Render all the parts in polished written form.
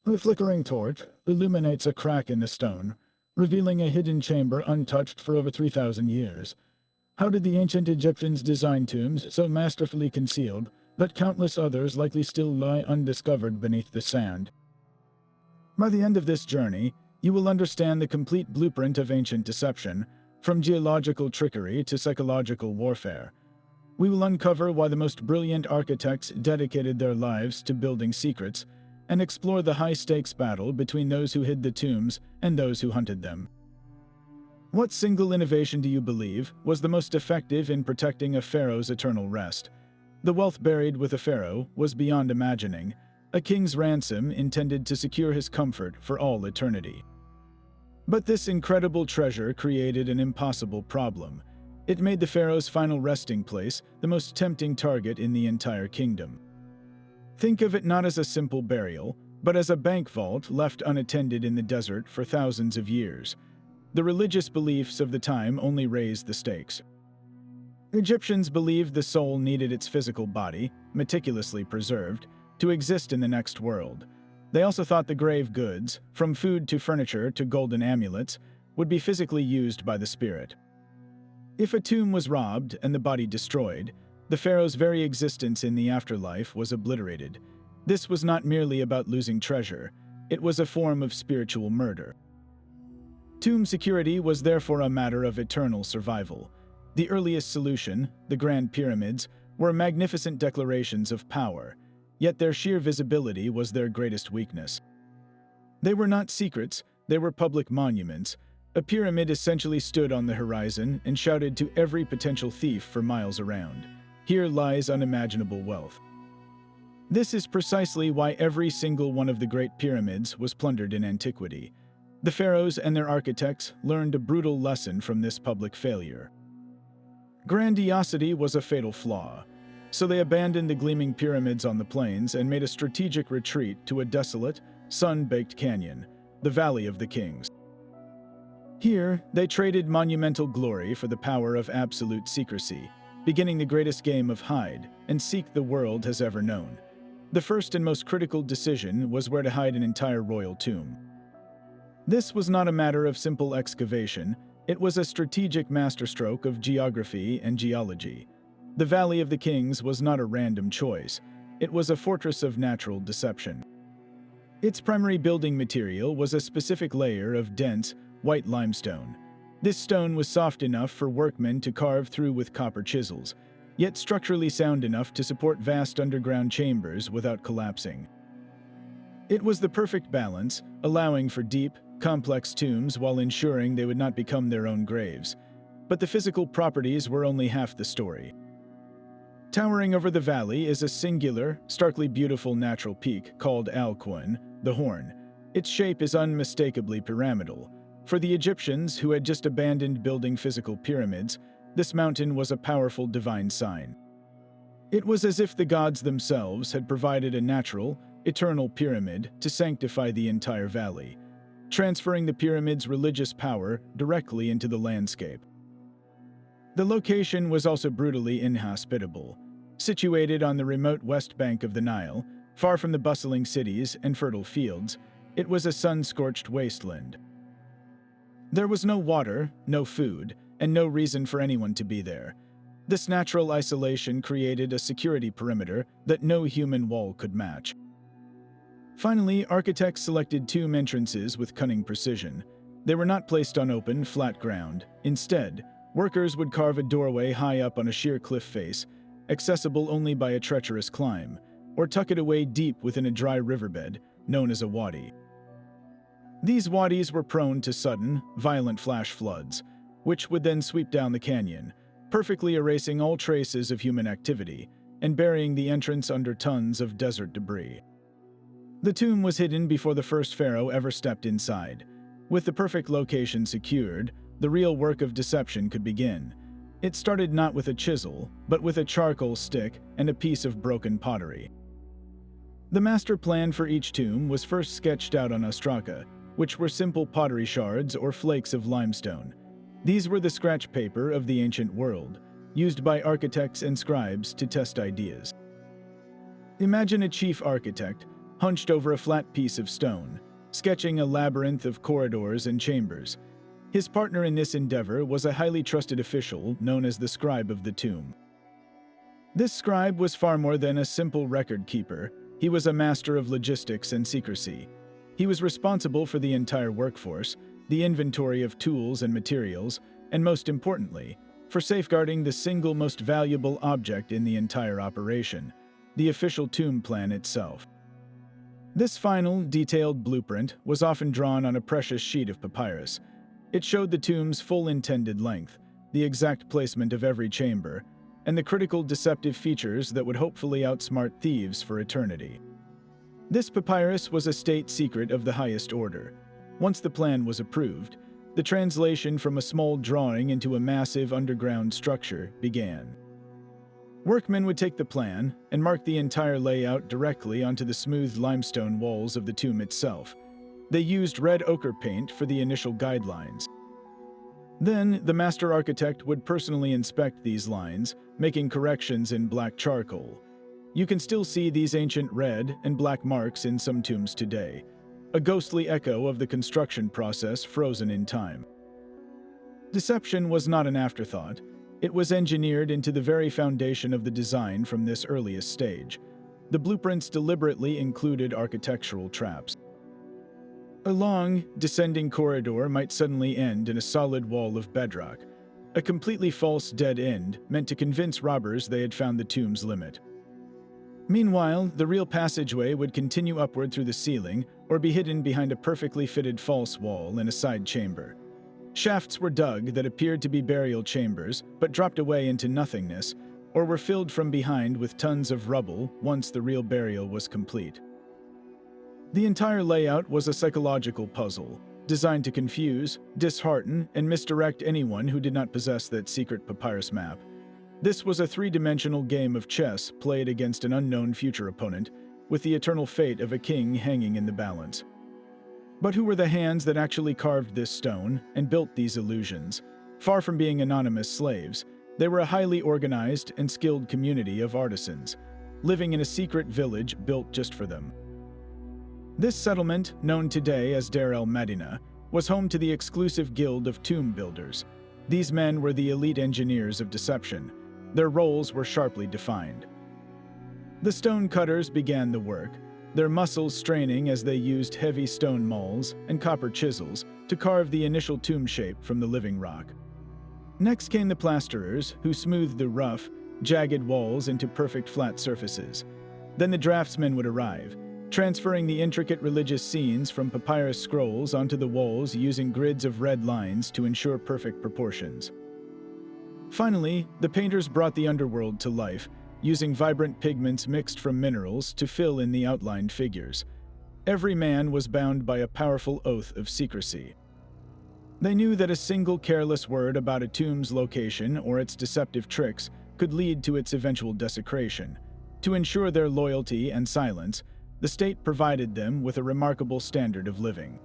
A flickering torch illuminates a crack in the stone, revealing a hidden chamber untouched for over 3,000 years. How did the ancient Egyptians design tombs so masterfully concealed that countless others likely still lie undiscovered beneath the sand? By the end of this journey, you will understand the complete blueprint of ancient deception, from geological trickery to psychological warfare. We will uncover why the most brilliant architects dedicated their lives to building secrets, and explore the high-stakes battle between those who hid the tombs and those who hunted them. What single innovation do you believe was the most effective in protecting a pharaoh's eternal rest? The wealth buried with a pharaoh was beyond imagining, a king's ransom intended to secure his comfort for all eternity. But this incredible treasure created an impossible problem. It made the pharaoh's final resting place the most tempting target in the entire kingdom. Think of it not as a simple burial, but as a bank vault left unattended in the desert for thousands of years. The religious beliefs of the time only raised the stakes. Egyptians believed the soul needed its physical body, meticulously preserved, to exist in the next world. They also thought the grave goods, from food to furniture to golden amulets, would be physically used by the spirit. If a tomb was robbed and the body destroyed, the pharaoh's very existence in the afterlife was obliterated. This was not merely about losing treasure, it was a form of spiritual murder. Tomb security was therefore a matter of eternal survival. The earliest solution, the Grand Pyramids, were magnificent declarations of power, yet their sheer visibility was their greatest weakness. They were not secrets, they were public monuments. A pyramid essentially stood on the horizon and shouted to every potential thief for miles around, "Here lies unimaginable wealth." This is precisely why every single one of the Great Pyramids was plundered in antiquity. The pharaohs and their architects learned a brutal lesson from this public failure. Grandiosity was a fatal flaw, so they abandoned the gleaming pyramids on the plains and made a strategic retreat to a desolate, sun-baked canyon, the Valley of the Kings. Here, they traded monumental glory for the power of absolute secrecy, beginning the greatest game of hide and seek the world has ever known. The first and most critical decision was where to hide an entire royal tomb. This was not a matter of simple excavation, it was a strategic masterstroke of geography and geology. The Valley of the Kings was not a random choice, it was a fortress of natural deception. Its primary building material was a specific layer of dense, white limestone. This stone was soft enough for workmen to carve through with copper chisels, yet structurally sound enough to support vast underground chambers without collapsing. It was the perfect balance, allowing for deep, complex tombs while ensuring they would not become their own graves. But the physical properties were only half the story. Towering over the valley is a singular, starkly beautiful natural peak called Al-Quoin, the Horn. Its shape is unmistakably pyramidal. For the Egyptians, who had just abandoned building physical pyramids, this mountain was a powerful divine sign. It was as if the gods themselves had provided a natural, eternal pyramid to sanctify the entire valley, transferring the pyramid's religious power directly into the landscape. The location was also brutally inhospitable. Situated on the remote west bank of the Nile, far from the bustling cities and fertile fields, it was a sun-scorched wasteland. There was no water, no food, and no reason for anyone to be there. This natural isolation created a security perimeter that no human wall could match. Finally, architects selected tomb entrances with cunning precision. They were not placed on open, flat ground. Instead, workers would carve a doorway high up on a sheer cliff face, accessible only by a treacherous climb, or tuck it away deep within a dry riverbed, known as a wadi. These wadis were prone to sudden, violent flash floods, which would then sweep down the canyon, perfectly erasing all traces of human activity and burying the entrance under tons of desert debris. The tomb was hidden before the first pharaoh ever stepped inside. With the perfect location secured, the real work of deception could begin. It started not with a chisel, but with a charcoal stick and a piece of broken pottery. The master plan for each tomb was first sketched out on ostraca, which were simple pottery shards or flakes of limestone. These were the scratch paper of the ancient world, used by architects and scribes to test ideas. Imagine a chief architect, hunched over a flat piece of stone, sketching a labyrinth of corridors and chambers. His partner in this endeavor was a highly trusted official known as the scribe of the tomb. This scribe was far more than a simple record keeper. He was a master of logistics and secrecy. He was responsible for the entire workforce, the inventory of tools and materials, and most importantly, for safeguarding the single most valuable object in the entire operation, the official tomb plan itself. This final, detailed blueprint was often drawn on a precious sheet of papyrus. It showed the tomb's full intended length, the exact placement of every chamber, and the critical deceptive features that would hopefully outsmart thieves for eternity. This papyrus was a state secret of the highest order. Once the plan was approved, the translation from a small drawing into a massive underground structure began. Workmen would take the plan and mark the entire layout directly onto the smooth limestone walls of the tomb itself. They used red ochre paint for the initial guidelines. Then, the master architect would personally inspect these lines, making corrections in black charcoal. You can still see these ancient red and black marks in some tombs today, a ghostly echo of the construction process frozen in time. Deception was not an afterthought. It was engineered into the very foundation of the design from this earliest stage. The blueprints deliberately included architectural traps. A long, descending corridor might suddenly end in a solid wall of bedrock, a completely false dead end meant to convince robbers they had found the tomb's limit. Meanwhile, the real passageway would continue upward through the ceiling or be hidden behind a perfectly fitted false wall in a side chamber. Shafts were dug that appeared to be burial chambers but dropped away into nothingness, or were filled from behind with tons of rubble once the real burial was complete. The entire layout was a psychological puzzle, designed to confuse, dishearten, and misdirect anyone who did not possess that secret papyrus map. This was a three-dimensional game of chess played against an unknown future opponent, with the eternal fate of a king hanging in the balance. But who were the hands that actually carved this stone and built these illusions? Far from being anonymous slaves, they were a highly organized and skilled community of artisans, living in a secret village built just for them. This settlement, known today as Deir el-Medina, was home to the exclusive guild of tomb builders. These men were the elite engineers of deception. Their roles were sharply defined. The stone cutters began the work, their muscles straining as they used heavy stone mauls and copper chisels to carve the initial tomb shape from the living rock. Next came the plasterers, who smoothed the rough, jagged walls into perfect flat surfaces. Then the draftsmen would arrive, transferring the intricate religious scenes from papyrus scrolls onto the walls using grids of red lines to ensure perfect proportions. Finally, the painters brought the underworld to life, using vibrant pigments mixed from minerals to fill in the outlined figures. Every man was bound by a powerful oath of secrecy. They knew that a single careless word about a tomb's location or its deceptive tricks could lead to its eventual desecration. To ensure their loyalty and silence, the state provided them with a remarkable standard of living.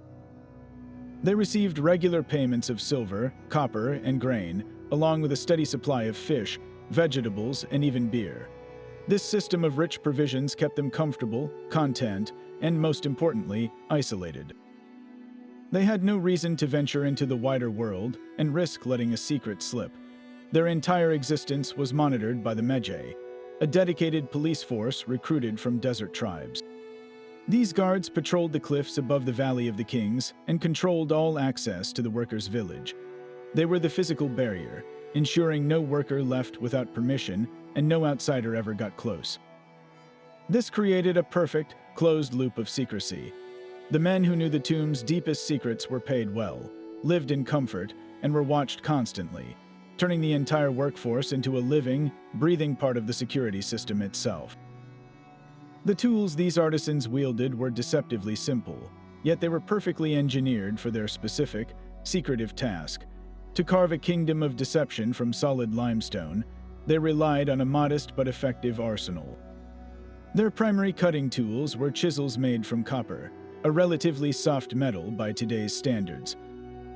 They received regular payments of silver, copper, and grain, along with a steady supply of fish, vegetables, and even beer. This system of rich provisions kept them comfortable, content, and most importantly, isolated. They had no reason to venture into the wider world and risk letting a secret slip. Their entire existence was monitored by the Medjay, a dedicated police force recruited from desert tribes. These guards patrolled the cliffs above the Valley of the Kings and controlled all access to the workers' village. They were the physical barrier, ensuring no worker left without permission and no outsider ever got close. This created a perfect, closed loop of secrecy. The men who knew the tomb's deepest secrets were paid well, lived in comfort, and were watched constantly, turning the entire workforce into a living, breathing part of the security system itself. The tools these artisans wielded were deceptively simple, yet they were perfectly engineered for their specific, secretive task. To carve a kingdom of deception from solid limestone, they relied on a modest but effective arsenal. Their primary cutting tools were chisels made from copper, a relatively soft metal by today's standards.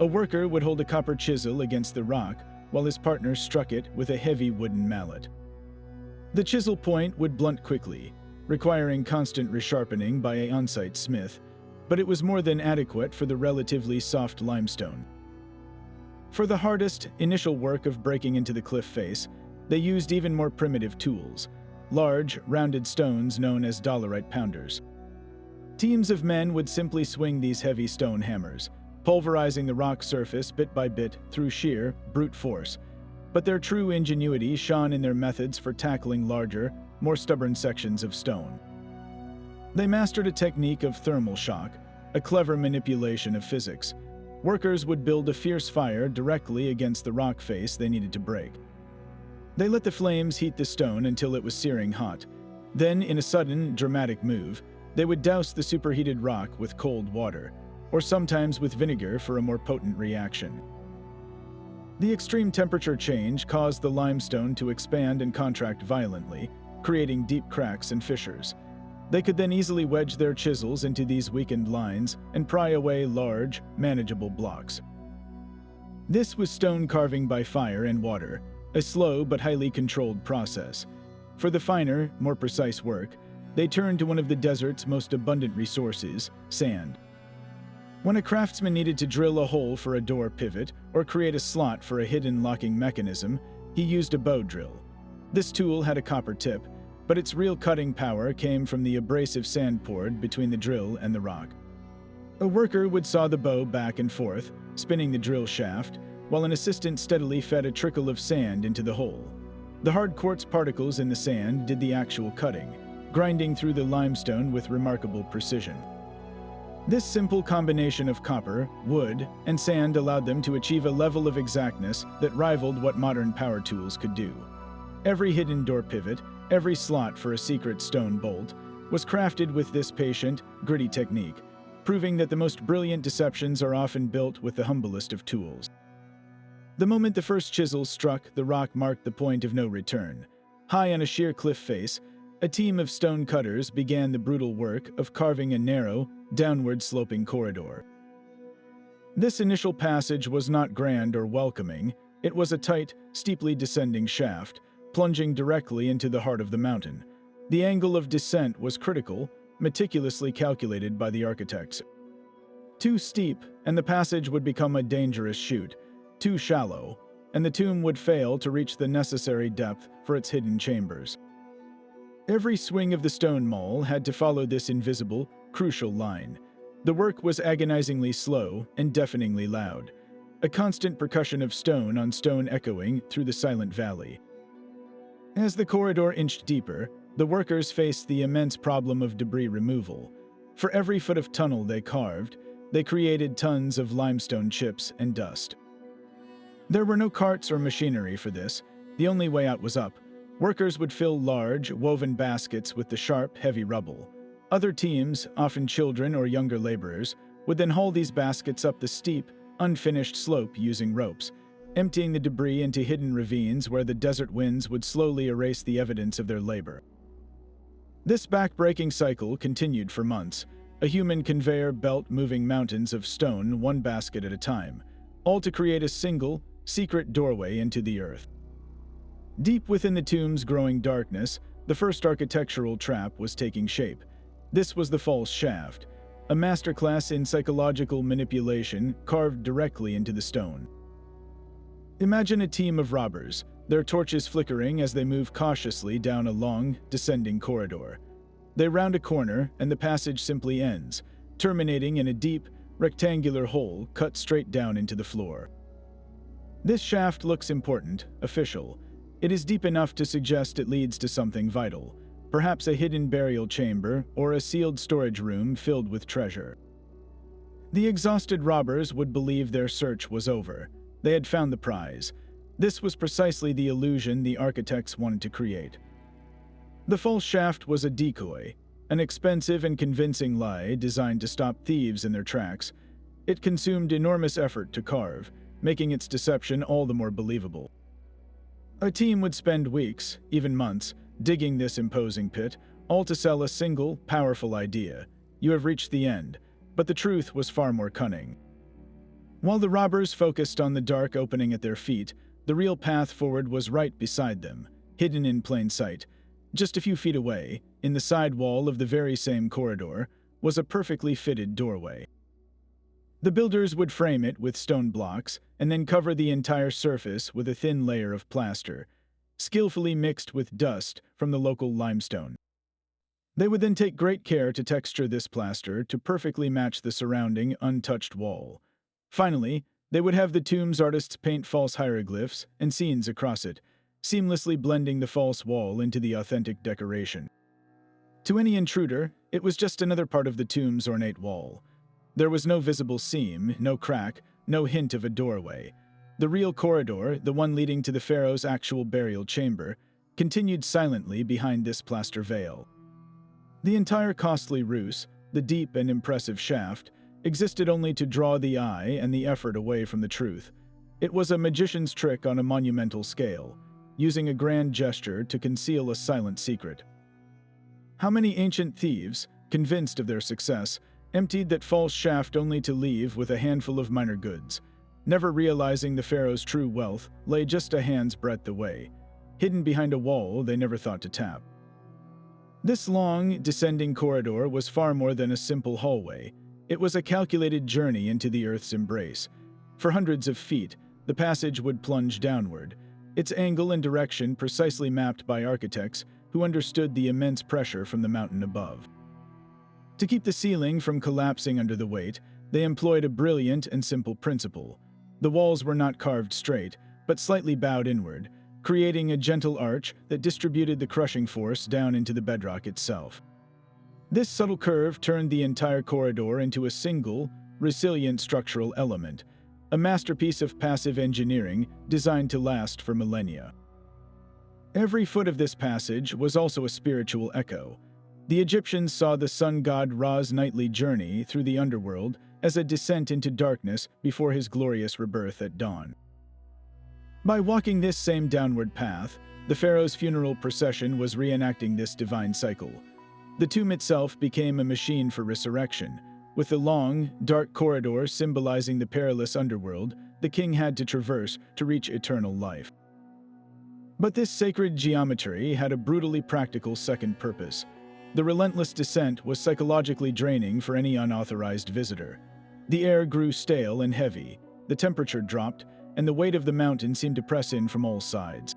A worker would hold a copper chisel against the rock while his partner struck it with a heavy wooden mallet. The chisel point would blunt quickly, requiring constant resharpening by an on-site smith, but it was more than adequate for the relatively soft limestone. For the hardest, initial work of breaking into the cliff face, they used even more primitive tools, large, rounded stones known as dolerite pounders. Teams of men would simply swing these heavy stone hammers, pulverizing the rock surface bit by bit through sheer, brute force. But their true ingenuity shone in their methods for tackling larger, more stubborn sections of stone. They mastered a technique of thermal shock, a clever manipulation of physics. Workers would build a fierce fire directly against the rock face they needed to break. They let the flames heat the stone until it was searing hot. Then, in a sudden, dramatic move, they would douse the superheated rock with cold water, or sometimes with vinegar for a more potent reaction. The extreme temperature change caused the limestone to expand and contract violently, creating deep cracks and fissures. They could then easily wedge their chisels into these weakened lines and pry away large, manageable blocks. This was stone carving by fire and water, a slow but highly controlled process. For the finer, more precise work, they turned to one of the desert's most abundant resources, sand. When a craftsman needed to drill a hole for a door pivot or create a slot for a hidden locking mechanism, he used a bow drill. This tool had a copper tip, but its real cutting power came from the abrasive sand poured between the drill and the rock. A worker would saw the bow back and forth, spinning the drill shaft, while an assistant steadily fed a trickle of sand into the hole. The hard quartz particles in the sand did the actual cutting, grinding through the limestone with remarkable precision. This simple combination of copper, wood, and sand allowed them to achieve a level of exactness that rivaled what modern power tools could do. Every hidden door pivot, every slot for a secret stone bolt, was crafted with this patient, gritty technique, proving that the most brilliant deceptions are often built with the humblest of tools. The moment the first chisel struck, the rock marked the point of no return. High on a sheer cliff face, a team of stone cutters began the brutal work of carving a narrow, downward-sloping corridor. This initial passage was not grand or welcoming. It was a tight, steeply descending shaft, plunging directly into the heart of the mountain. The angle of descent was critical, meticulously calculated by the architects. Too steep, and the passage would become a dangerous chute. Too shallow, and the tomb would fail to reach the necessary depth for its hidden chambers. Every swing of the stone maul had to follow this invisible, crucial line. The work was agonizingly slow and deafeningly loud, a constant percussion of stone on stone echoing through the silent valley. As the corridor inched deeper, the workers faced the immense problem of debris removal. For every foot of tunnel they carved, they created tons of limestone chips and dust. There were no carts or machinery for this. The only way out was up. Workers would fill large, woven baskets with the sharp, heavy rubble. Other teams, often children or younger laborers, would then haul these baskets up the steep, unfinished slope using ropes, emptying the debris into hidden ravines where the desert winds would slowly erase the evidence of their labor. This back-breaking cycle continued for months, a human conveyor belt moving mountains of stone one basket at a time, all to create a single, secret doorway into the earth. Deep within the tomb's growing darkness, the first architectural trap was taking shape. This was the false shaft, a masterclass in psychological manipulation carved directly into the stone. Imagine a team of robbers, their torches flickering as they move cautiously down a long, descending corridor. They round a corner, and the passage simply ends, terminating in a deep, rectangular hole cut straight down into the floor. This shaft looks important, official. It is deep enough to suggest it leads to something vital, perhaps a hidden burial chamber or a sealed storage room filled with treasure. The exhausted robbers would believe their search was over. They had found the prize. This was precisely the illusion the architects wanted to create. The false shaft was a decoy, an expensive and convincing lie designed to stop thieves in their tracks. It consumed enormous effort to carve, making its deception all the more believable. A team would spend weeks, even months, digging this imposing pit, all to sell a single, powerful idea. You have reached the end, but the truth was far more cunning. While the robbers focused on the dark opening at their feet, the real path forward was right beside them, hidden in plain sight. Just a few feet away, in the side wall of the very same corridor, was a perfectly fitted doorway. The builders would frame it with stone blocks and then cover the entire surface with a thin layer of plaster, skillfully mixed with dust from the local limestone. They would then take great care to texture this plaster to perfectly match the surrounding, untouched wall. Finally, they would have the tomb's artists paint false hieroglyphs and scenes across it, seamlessly blending the false wall into the authentic decoration. To any intruder, it was just another part of the tomb's ornate wall. There was no visible seam, no crack, no hint of a doorway. The real corridor, the one leading to the pharaoh's actual burial chamber, continued silently behind this plaster veil. The entire costly ruse, the deep and impressive shaft, existed only to draw the eye and the effort away from the truth. It was a magician's trick on a monumental scale, using a grand gesture to conceal a silent secret. How many ancient thieves, convinced of their success, emptied that false shaft only to leave with a handful of minor goods, never realizing the pharaoh's true wealth lay just a hand's breadth away, hidden behind a wall they never thought to tap. This long, descending corridor was far more than a simple hallway. It was a calculated journey into the earth's embrace. For hundreds of feet, the passage would plunge downward, its angle and direction precisely mapped by architects who understood the immense pressure from the mountain above. To keep the ceiling from collapsing under the weight, they employed a brilliant and simple principle. The walls were not carved straight, but slightly bowed inward, creating a gentle arch that distributed the crushing force down into the bedrock itself. This subtle curve turned the entire corridor into a single, resilient structural element, a masterpiece of passive engineering designed to last for millennia. Every foot of this passage was also a spiritual echo. The Egyptians saw the sun god Ra's nightly journey through the underworld as a descent into darkness before his glorious rebirth at dawn. By walking this same downward path, the pharaoh's funeral procession was reenacting this divine cycle. The tomb itself became a machine for resurrection. With the long, dark corridor symbolizing the perilous underworld the king had to traverse to reach eternal life. But this sacred geometry had a brutally practical second purpose. The relentless descent was psychologically draining for any unauthorized visitor. The air grew stale and heavy, the temperature dropped, and the weight of the mountain seemed to press in from all sides.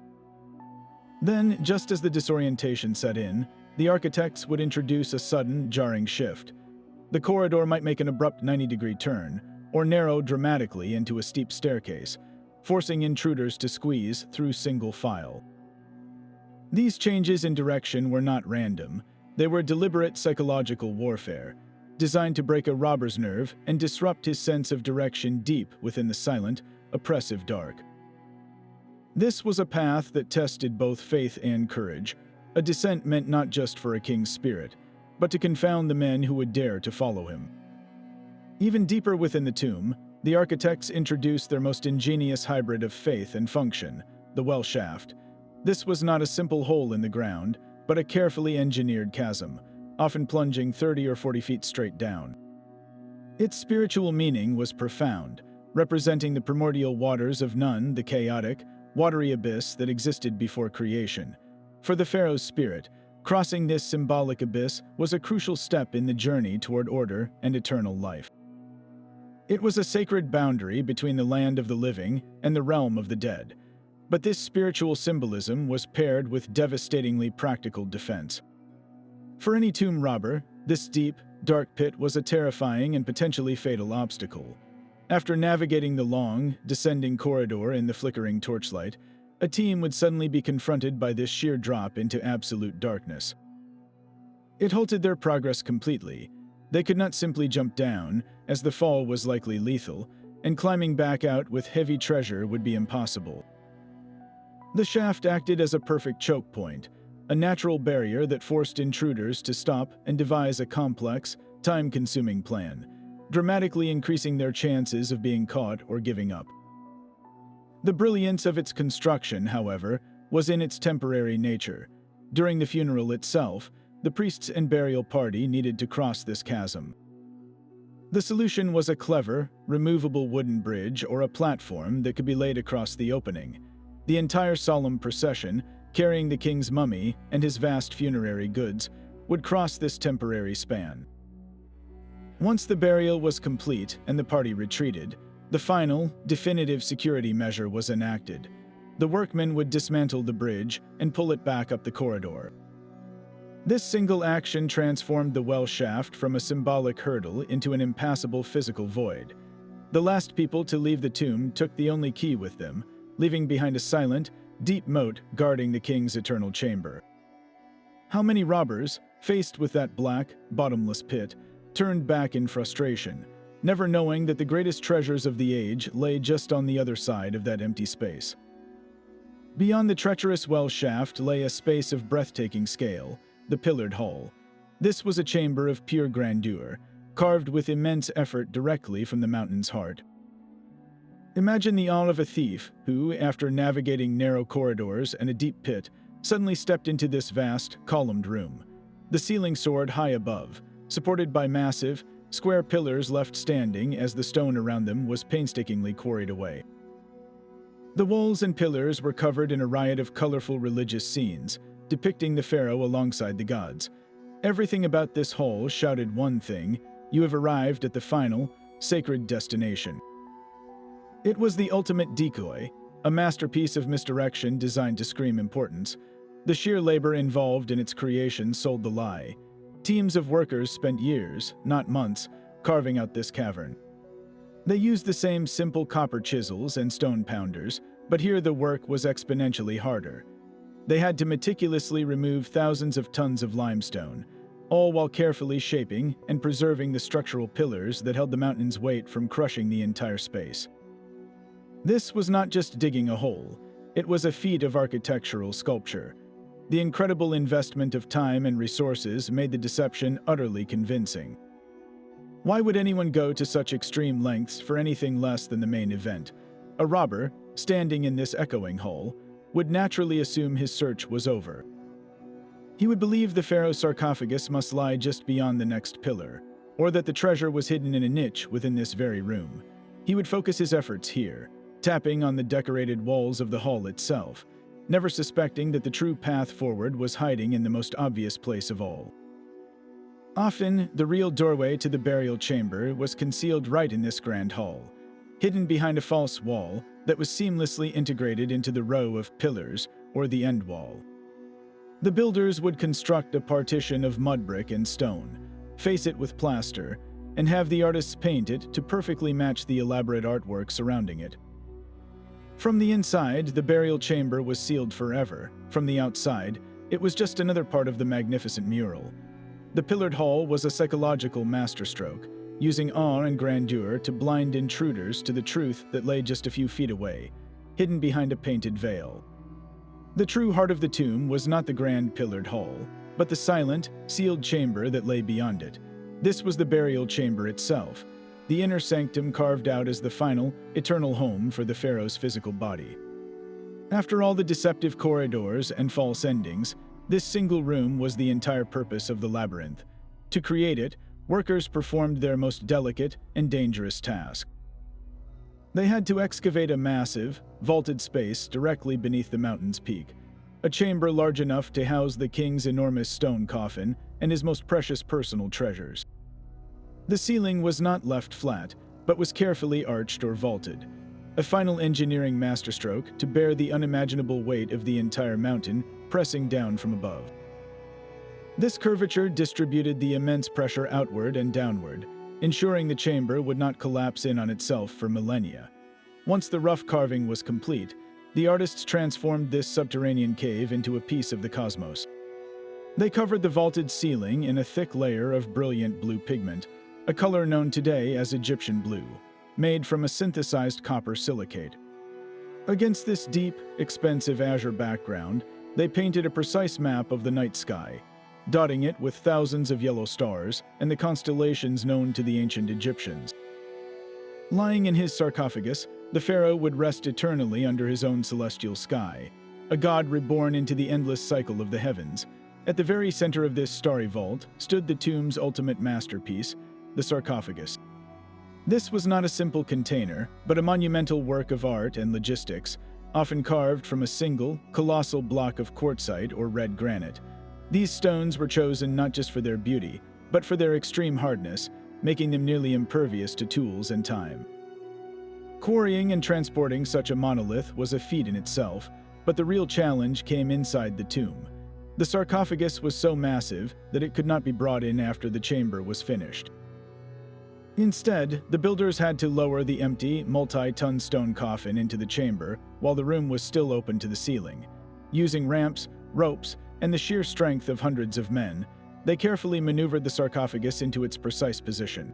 Then, just as the disorientation set in, the architects would introduce a sudden, jarring shift. The corridor might make an abrupt 90-degree turn, or narrow dramatically into a steep staircase, forcing intruders to squeeze through single file. These changes in direction were not random. They were deliberate psychological warfare, designed to break a robber's nerve and disrupt his sense of direction deep within the silent, oppressive dark. This was a path that tested both faith and courage, a descent meant not just for a king's spirit, but to confound the men who would dare to follow him. Even deeper within the tomb, the architects introduced their most ingenious hybrid of faith and function, the well shaft. This was not a simple hole in the ground, but a carefully engineered chasm, often plunging 30 or 40 feet straight down. Its spiritual meaning was profound, representing the primordial waters of Nun, the chaotic, watery abyss that existed before creation. For the pharaoh's spirit, crossing this symbolic abyss was a crucial step in the journey toward order and eternal life. It was a sacred boundary between the land of the living and the realm of the dead, but this spiritual symbolism was paired with devastatingly practical defense. For any tomb robber, this deep, dark pit was a terrifying and potentially fatal obstacle. After navigating the long, descending corridor in the flickering torchlight, a team would suddenly be confronted by this sheer drop into absolute darkness. It halted their progress completely. They could not simply jump down, as the fall was likely lethal, and climbing back out with heavy treasure would be impossible. The shaft acted as a perfect choke point, a natural barrier that forced intruders to stop and devise a complex, time-consuming plan, dramatically increasing their chances of being caught or giving up. The brilliance of its construction, however, was in its temporary nature. During the funeral itself, the priests and burial party needed to cross this chasm. The solution was a clever, removable wooden bridge or a platform that could be laid across the opening. The entire solemn procession, carrying the king's mummy and his vast funerary goods, would cross this temporary span. Once the burial was complete and the party retreated, the final, definitive security measure was enacted. The workmen would dismantle the bridge and pull it back up the corridor. This single action transformed the well shaft from a symbolic hurdle into an impassable physical void. The last people to leave the tomb took the only key with them, leaving behind a silent, deep moat guarding the king's eternal chamber. How many robbers, faced with that black, bottomless pit, turned back in frustration, never knowing that the greatest treasures of the age lay just on the other side of that empty space. Beyond the treacherous well shaft lay a space of breathtaking scale, the pillared hall. This was a chamber of pure grandeur, carved with immense effort directly from the mountain's heart. Imagine the awe of a thief who, after navigating narrow corridors and a deep pit, suddenly stepped into this vast, columned room. The ceiling soared high above, supported by massive, square pillars left standing as the stone around them was painstakingly quarried away. The walls and pillars were covered in a riot of colorful religious scenes, depicting the pharaoh alongside the gods. Everything about this hall shouted one thing: you have arrived at the final, sacred destination. It was the ultimate decoy, a masterpiece of misdirection designed to scream importance. The sheer labor involved in its creation sold the lie. Teams of workers spent years, not months, carving out this cavern. They used the same simple copper chisels and stone pounders, but here the work was exponentially harder. They had to meticulously remove thousands of tons of limestone, all while carefully shaping and preserving the structural pillars that held the mountain's weight from crushing the entire space. This was not just digging a hole, it was a feat of architectural sculpture. The incredible investment of time and resources made the deception utterly convincing. Why would anyone go to such extreme lengths for anything less than the main event? A robber, standing in this echoing hall, would naturally assume his search was over. He would believe the pharaoh's sarcophagus must lie just beyond the next pillar, or that the treasure was hidden in a niche within this very room. He would focus his efforts here, tapping on the decorated walls of the hall itself, never suspecting that the true path forward was hiding in the most obvious place of all. Often, the real doorway to the burial chamber was concealed right in this grand hall, hidden behind a false wall that was seamlessly integrated into the row of pillars or the end wall. The builders would construct a partition of mud brick and stone, face it with plaster, and have the artists paint it to perfectly match the elaborate artwork surrounding it. From the inside, the burial chamber was sealed forever. From the outside, it was just another part of the magnificent mural. The pillared hall was a psychological masterstroke, using awe and grandeur to blind intruders to the truth that lay just a few feet away, hidden behind a painted veil. The true heart of the tomb was not the grand pillared hall, but the silent, sealed chamber that lay beyond it. This was the burial chamber itself, the inner sanctum carved out as the final, eternal home for the pharaoh's physical body. After all the deceptive corridors and false endings, this single room was the entire purpose of the labyrinth. To create it, workers performed their most delicate and dangerous task. They had to excavate a massive, vaulted space directly beneath the mountain's peak, a chamber large enough to house the king's enormous stone coffin and his most precious personal treasures. The ceiling was not left flat, but was carefully arched or vaulted, a final engineering masterstroke to bear the unimaginable weight of the entire mountain pressing down from above. This curvature distributed the immense pressure outward and downward, ensuring the chamber would not collapse in on itself for millennia. Once the rough carving was complete, the artists transformed this subterranean cave into a piece of the cosmos. They covered the vaulted ceiling in a thick layer of brilliant blue pigment, a color known today as Egyptian blue, made from a synthesized copper silicate. Against this deep, expensive azure background, they painted a precise map of the night sky, dotting it with thousands of yellow stars and the constellations known to the ancient Egyptians. Lying in his sarcophagus, the pharaoh would rest eternally under his own celestial sky, a god reborn into the endless cycle of the heavens. At the very center of this starry vault stood the tomb's ultimate masterpiece, the sarcophagus. This was not a simple container, but a monumental work of art and logistics, often carved from a single, colossal block of quartzite or red granite. These stones were chosen not just for their beauty, but for their extreme hardness, making them nearly impervious to tools and time. Quarrying and transporting such a monolith was a feat in itself, but the real challenge came inside the tomb. The sarcophagus was so massive that it could not be brought in after the chamber was finished. Instead, the builders had to lower the empty, multi-ton stone coffin into the chamber while the room was still open to the ceiling. Using ramps, ropes, and the sheer strength of hundreds of men, they carefully maneuvered the sarcophagus into its precise position.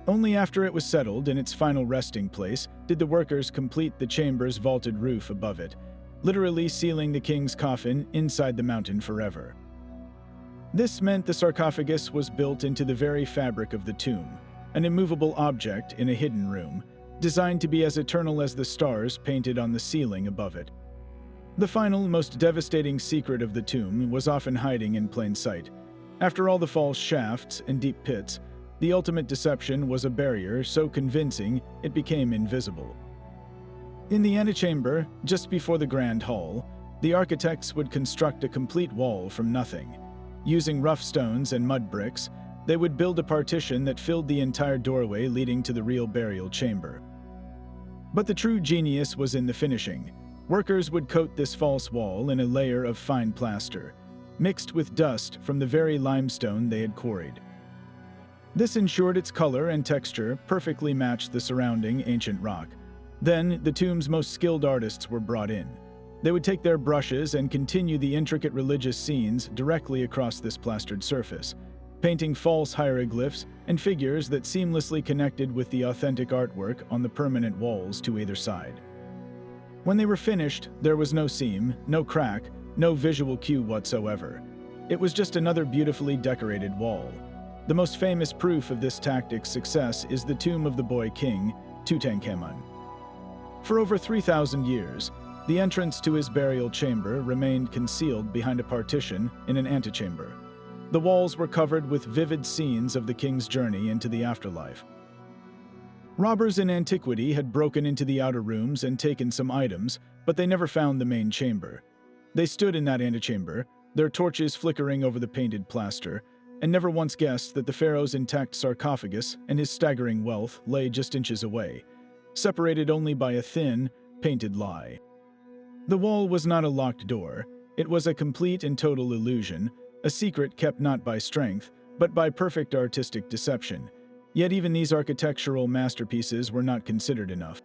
Only after it was settled in its final resting place did the workers complete the chamber's vaulted roof above it, literally sealing the king's coffin inside the mountain forever. This meant the sarcophagus was built into the very fabric of the tomb, an immovable object in a hidden room, designed to be as eternal as the stars painted on the ceiling above it. The final, most devastating secret of the tomb was often hiding in plain sight. After all the false shafts and deep pits, the ultimate deception was a barrier so convincing it became invisible. In the antechamber, just before the grand hall, the architects would construct a complete wall from nothing. Using rough stones and mud bricks, they would build a partition that filled the entire doorway leading to the real burial chamber. But the true genius was in the finishing. Workers would coat this false wall in a layer of fine plaster, mixed with dust from the very limestone they had quarried. This ensured its color and texture perfectly matched the surrounding ancient rock. Then, the tomb's most skilled artists were brought in. They would take their brushes and continue the intricate religious scenes directly across this plastered surface, painting false hieroglyphs and figures that seamlessly connected with the authentic artwork on the permanent walls to either side. When they were finished, there was no seam, no crack, no visual cue whatsoever. It was just another beautifully decorated wall. The most famous proof of this tactic's success is the tomb of the boy king, Tutankhamun. For over 3,000 years, the entrance to his burial chamber remained concealed behind a partition in an antechamber. The walls were covered with vivid scenes of the king's journey into the afterlife. Robbers in antiquity had broken into the outer rooms and taken some items, but they never found the main chamber. They stood in that antechamber, their torches flickering over the painted plaster, and never once guessed that the pharaoh's intact sarcophagus and his staggering wealth lay just inches away, separated only by a thin, painted lie. The wall was not a locked door. It was a complete and total illusion, a secret kept not by strength, but by perfect artistic deception. Yet even these architectural masterpieces were not considered enough.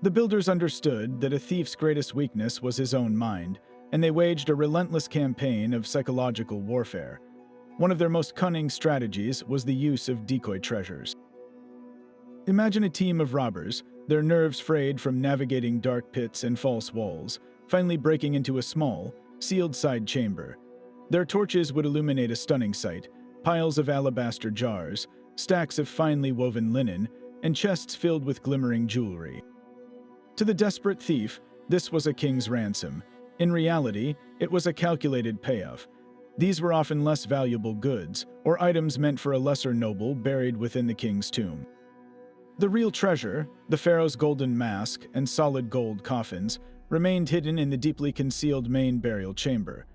The builders understood that a thief's greatest weakness was his own mind, and they waged a relentless campaign of psychological warfare. One of their most cunning strategies was the use of decoy treasures. Imagine a team of robbers, their nerves frayed from navigating dark pits and false walls, finally breaking into a small, sealed side chamber. Their torches would illuminate a stunning sight: piles of alabaster jars, stacks of finely woven linen, and chests filled with glimmering jewelry. To the desperate thief, this was a king's ransom. In reality, it was a calculated payoff. These were often less valuable goods, or items meant for a lesser noble buried within the king's tomb. The real treasure, the pharaoh's golden mask and solid gold coffins, remained hidden in the deeply concealed main burial chamber.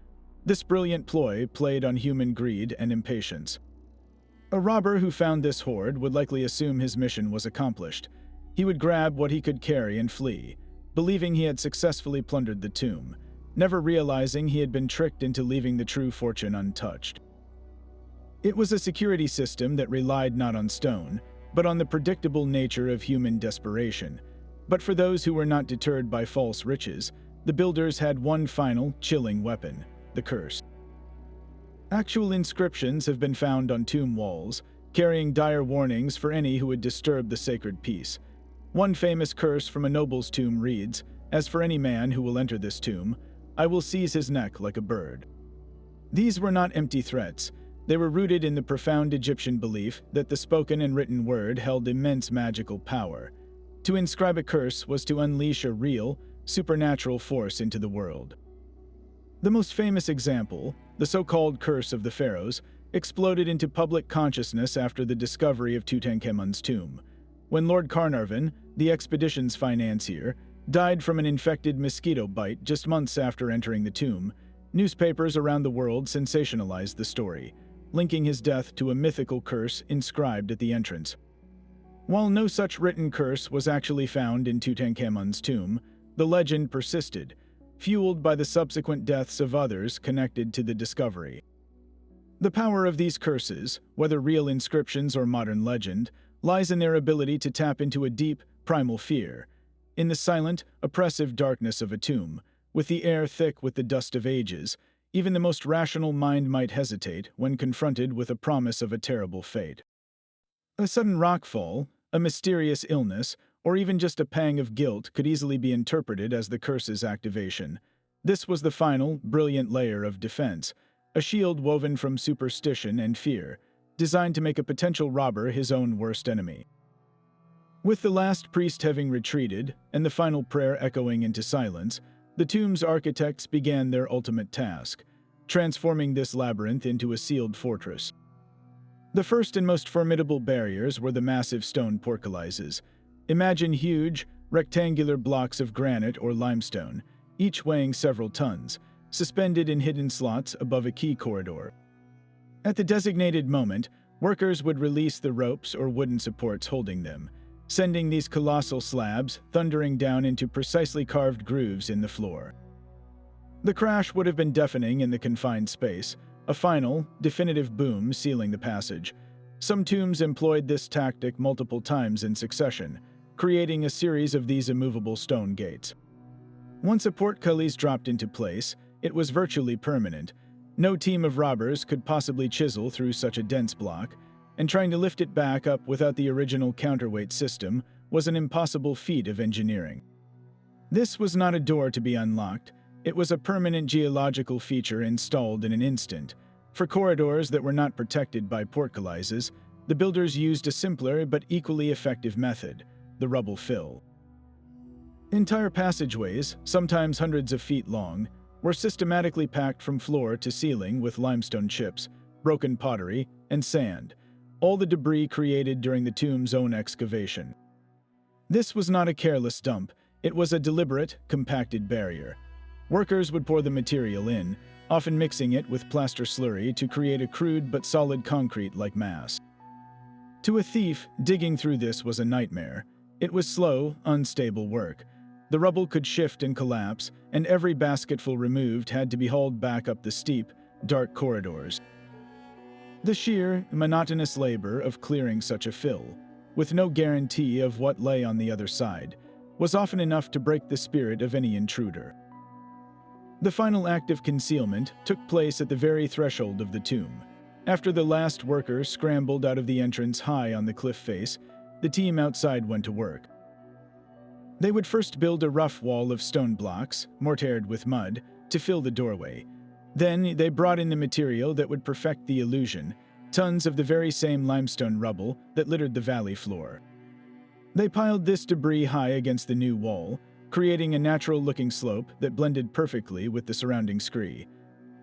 This brilliant ploy played on human greed and impatience. A robber who found this hoard would likely assume his mission was accomplished. He would grab what he could carry and flee, believing he had successfully plundered the tomb, never realizing he had been tricked into leaving the true fortune untouched. It was a security system that relied not on stone, but on the predictable nature of human desperation. But for those who were not deterred by false riches, the builders had one final, chilling weapon: the curse. Actual inscriptions have been found on tomb walls, carrying dire warnings for any who would disturb the sacred peace. One famous curse from a noble's tomb reads, "As for any man who will enter this tomb, I will seize his neck like a bird." These were not empty threats. They were rooted in the profound Egyptian belief that the spoken and written word held immense magical power. To inscribe a curse was to unleash a real, supernatural force into the world. The most famous example, the so-called Curse of the Pharaohs, exploded into public consciousness after the discovery of Tutankhamun's tomb. When Lord Carnarvon, the expedition's financier, died from an infected mosquito bite just months after entering the tomb, Newspapers around the world sensationalized the story, linking his death to a mythical curse inscribed at the entrance. While no such written curse was actually found in Tutankhamun's tomb, the legend persisted, fueled by the subsequent deaths of others connected to the discovery. The power of these curses, whether real inscriptions or modern legend, lies in their ability to tap into a deep, primal fear. In the silent, oppressive darkness of a tomb, with the air thick with the dust of ages, even the most rational mind might hesitate when confronted with a promise of a terrible fate. A sudden rockfall, a mysterious illness, or even just a pang of guilt could easily be interpreted as the curse's activation. This was the final, brilliant layer of defense, a shield woven from superstition and fear, designed to make a potential robber his own worst enemy. With the last priest having retreated, and the final prayer echoing into silence, the tomb's architects began their ultimate task, transforming this labyrinth into a sealed fortress. The first and most formidable barriers were the massive stone portcullises. Imagine huge, rectangular blocks of granite or limestone, each weighing several tons, suspended in hidden slots above a key corridor. At the designated moment, workers would release the ropes or wooden supports holding them, sending these colossal slabs thundering down into precisely carved grooves in the floor. The crash would have been deafening in the confined space, a final, definitive boom sealing the passage. Some tombs employed this tactic multiple times in succession, creating a series of these immovable stone gates. Once a portcullis dropped into place, it was virtually permanent. No team of robbers could possibly chisel through such a dense block, and trying to lift it back up without the original counterweight system was an impossible feat of engineering. This was not a door to be unlocked. It was a permanent geological feature installed in an instant. For corridors that were not protected by portcullises, the builders used a simpler but equally effective method, the rubble fill. Entire passageways, sometimes hundreds of feet long, were systematically packed from floor to ceiling with limestone chips, broken pottery, and sand, all the debris created during the tomb's own excavation. This was not a careless dump, it was a deliberate, compacted barrier. Workers would pour the material in, often mixing it with plaster slurry to create a crude but solid concrete-like mass. To a thief, digging through this was a nightmare. It was slow, unstable work. The rubble could shift and collapse, and every basketful removed had to be hauled back up the steep, dark corridors. The sheer, monotonous labor of clearing such a fill, with no guarantee of what lay on the other side, was often enough to break the spirit of any intruder. The final act of concealment took place at the very threshold of the tomb. After the last worker scrambled out of the entrance high on the cliff face, the team outside went to work. They would first build a rough wall of stone blocks, mortared with mud, to fill the doorway. Then they brought in the material that would perfect the illusion, tons of the very same limestone rubble that littered the valley floor. They piled this debris high against the new wall, creating a natural-looking slope that blended perfectly with the surrounding scree.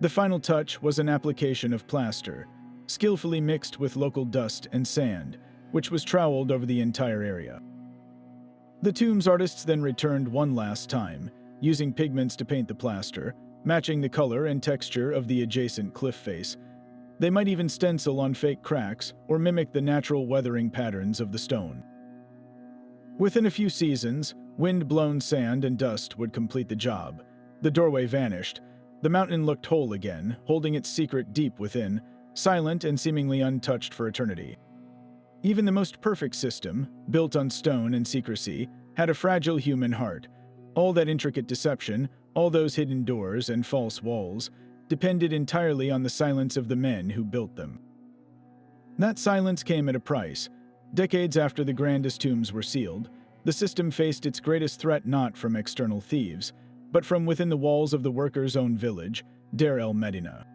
The final touch was an application of plaster, skillfully mixed with local dust and sand, which was troweled over the entire area. The tomb's artists then returned one last time, using pigments to paint the plaster, matching the color and texture of the adjacent cliff face. They might even stencil on fake cracks or mimic the natural weathering patterns of the stone. Within a few seasons, wind-blown sand and dust would complete the job. The doorway vanished. The mountain looked whole again, holding its secret deep within, silent and seemingly untouched for eternity. Even the most perfect system, built on stone and secrecy, had a fragile human heart. All that intricate deception, all those hidden doors and false walls, depended entirely on the silence of the men who built them. That silence came at a price. Decades after the grandest tombs were sealed, the system faced its greatest threat not from external thieves, but from within the walls of the workers' own village, Deir el-Medina.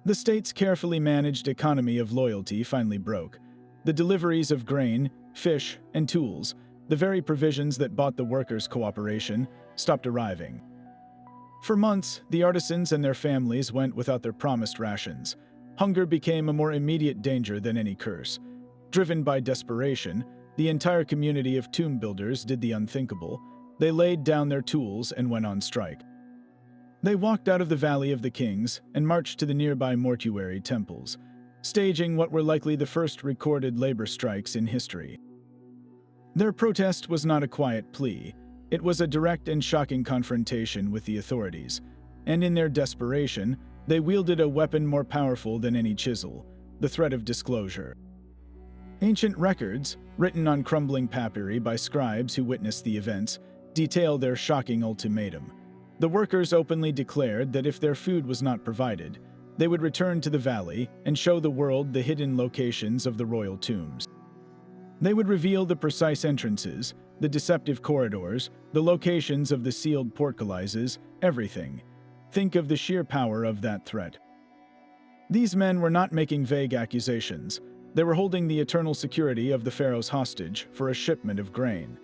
The state's carefully managed economy of loyalty finally broke. The deliveries of grain, fish, and tools, the very provisions that bought the workers' cooperation, stopped arriving. For months, the artisans and their families went without their promised rations. Hunger became a more immediate danger than any curse. Driven by desperation, the entire community of tomb builders did the unthinkable. They laid down their tools and went on strike. They walked out of the Valley of the Kings and marched to the nearby mortuary temples, staging what were likely the first recorded labor strikes in history. Their protest was not a quiet plea. It was a direct and shocking confrontation with the authorities, and in their desperation, they wielded a weapon more powerful than any chisel: the threat of disclosure. Ancient records, written on crumbling papyri by scribes who witnessed the events, detail their shocking ultimatum. The workers openly declared that if their food was not provided, they would return to the valley and show the world the hidden locations of the royal tombs. They would reveal the precise entrances, the deceptive corridors, the locations of the sealed portcullises, everything. Think of the sheer power of that threat. These men were not making vague accusations. They were holding the eternal security of the pharaohs hostage for a shipment of grain.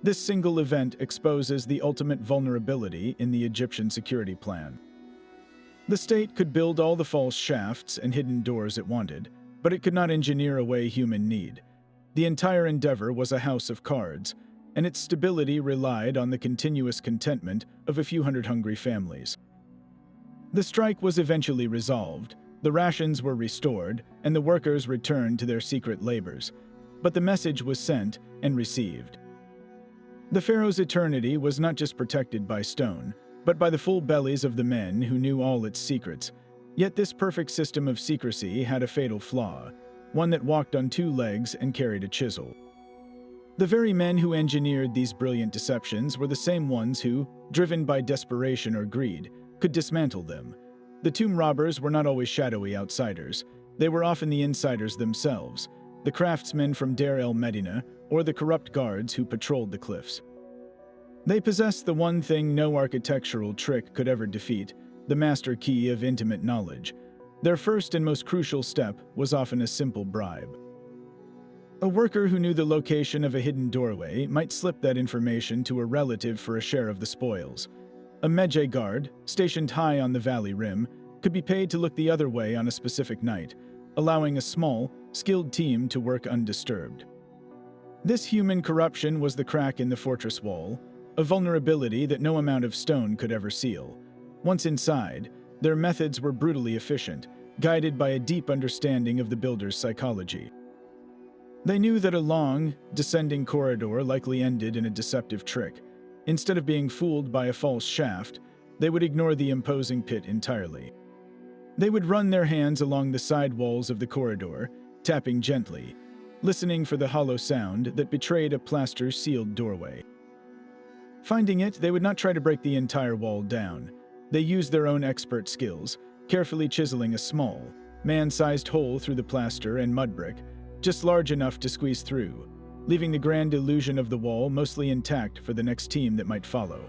This single event exposes the ultimate vulnerability in the Egyptian security plan. The state could build all the false shafts and hidden doors it wanted, but it could not engineer away human need. The entire endeavor was a house of cards, and its stability relied on the continuous contentment of a few hundred hungry families. The strike was eventually resolved, the rations were restored, and the workers returned to their secret labors. But the message was sent and received. The pharaoh's eternity was not just protected by stone, but by the full bellies of the men who knew all its secrets. Yet this perfect system of secrecy had a fatal flaw, one that walked on two legs and carried a chisel. The very men who engineered these brilliant deceptions were the same ones who, driven by desperation or greed, could dismantle them. The tomb robbers were not always shadowy outsiders. They were often the insiders themselves, the craftsmen from Deir el-Medina, or the corrupt guards who patrolled the cliffs. They possessed the one thing no architectural trick could ever defeat: the master key of intimate knowledge. Their first and most crucial step was often a simple bribe. A worker who knew the location of a hidden doorway might slip that information to a relative for a share of the spoils. A Medjay guard, stationed high on the valley rim, could be paid to look the other way on a specific night, allowing a small, skilled team to work undisturbed. This human corruption was the crack in the fortress wall, a vulnerability that no amount of stone could ever seal. Once inside, their methods were brutally efficient, guided by a deep understanding of the builder's psychology. They knew that a long, descending corridor likely ended in a deceptive trick. Instead of being fooled by a false shaft, they would ignore the imposing pit entirely. They would run their hands along the side walls of the corridor, tapping gently, listening for the hollow sound that betrayed a plaster-sealed doorway. Finding it, they would not try to break the entire wall down. They used their own expert skills, carefully chiseling a small, man-sized hole through the plaster and mud brick, just large enough to squeeze through, leaving the grand illusion of the wall mostly intact for the next team that might follow.